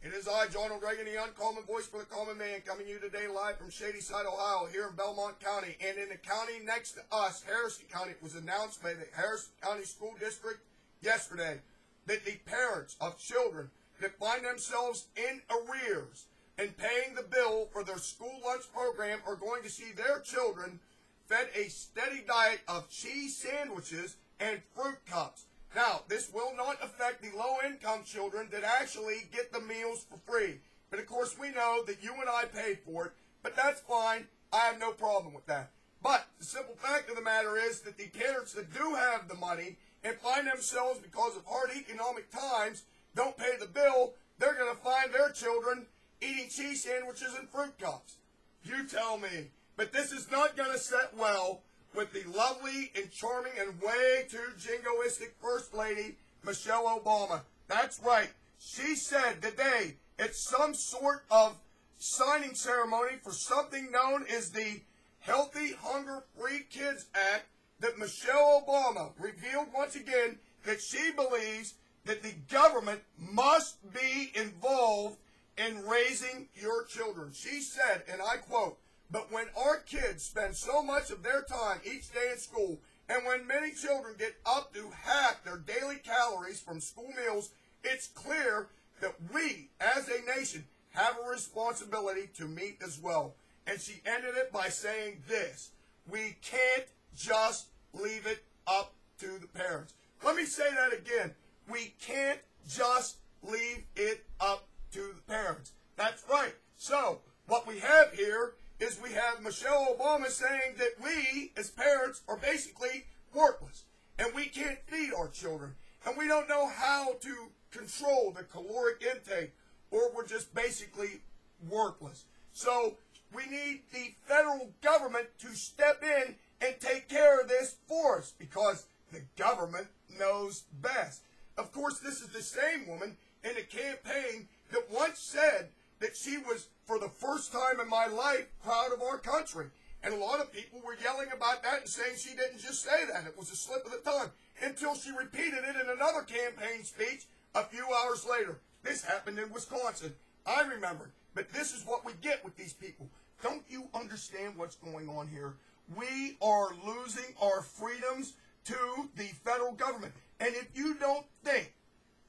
It is I, Ronald Reagan, the uncommon voice for the common man, coming to you today live from Shadyside, Ohio, here in Belmont County. And in the county next to us, Harrison County, it was announced by the Harrison County School District yesterday that the parents of children that find themselves in arrears and paying the bill for their school lunch program are going to see their children fed a steady diet of cheese sandwiches and fruit cups. Now, this will not affect the low-income children that actually get the meals for free. But, of course, we know that you and I paid for it, but that's fine. I have no problem with that. But the simple fact of the matter is that the parents that do have the money and find themselves, because of hard economic times, don't pay the bill, they're going to find their children eating cheese sandwiches and fruit cups. You tell me. But this is not going to set well with the lovely and charming and way too jingoistic First Lady, Michelle Obama. That's right. She said today at some sort of signing ceremony for something known as the Healthy Hunger Free Kids Act that Michelle Obama revealed once again that she believes that the government must be involved in raising your children. She said, and I quote, "But when our kids spend so much of their time each day in school, and when many children get up to half their daily calories from school meals, it's clear that we, as a nation, have a responsibility to meet as well." And she ended it by saying this: we can't just leave it up to the parents. Let me say that again. We can't just leave it up to the parents. That's right. So, what we have here is we have Michelle Obama saying that we, as parents, are basically worthless. And we can't feed our children. And we don't know how to control the caloric intake. Or we're just basically worthless. So we need the federal government to step in and take care of this for us. Because the government knows best. Of course, this is the same woman in the campaign that once said that she was, for the first time in my life, proud of our country. And a lot of people were yelling about that and saying she didn't just say that. It was a slip of the tongue. Until she repeated it in another campaign speech a few hours later. This happened in Wisconsin. I remember. But this is what we get with these people. Don't you understand what's going on here? We are losing our freedoms to the federal government. And if you don't think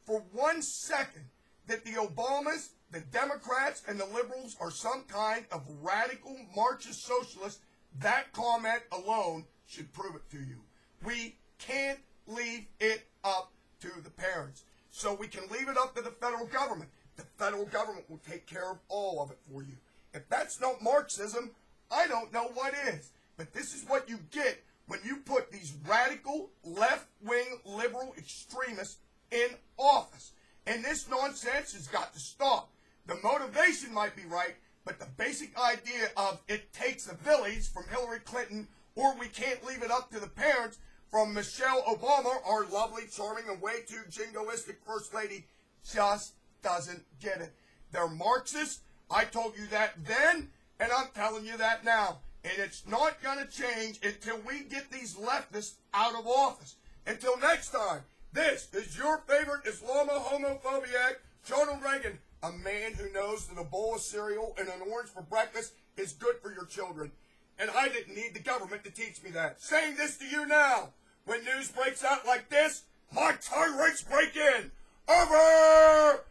for 1 second that the Obamas, the Democrats, and the liberals are some kind of radical Marxist socialists, that comment alone should prove it to you. We can't leave it up to the parents. So we can leave it up to the federal government. The federal government will take care of all of it for you. If that's not Marxism, I don't know what is. But this is what you get when you put these radical, left-wing, liberal extremists in office. And this nonsense has got to stop. The motivation might be right, but the basic idea of it takes a village from Hillary Clinton, or we can't leave it up to the parents from Michelle Obama, our lovely, charming, and way too jingoistic First Lady, just doesn't get it. They're Marxists. I told you that then, and I'm telling you that now. And it's not going to change until we get these leftists out of office. Until next time, this is your favorite Islamophobiac, Ronald Reagan, a man who knows that a bowl of cereal and an orange for breakfast is good for your children. And I didn't need the government to teach me that. Saying this to you now, when news breaks out like this, my tyrants break in. Over!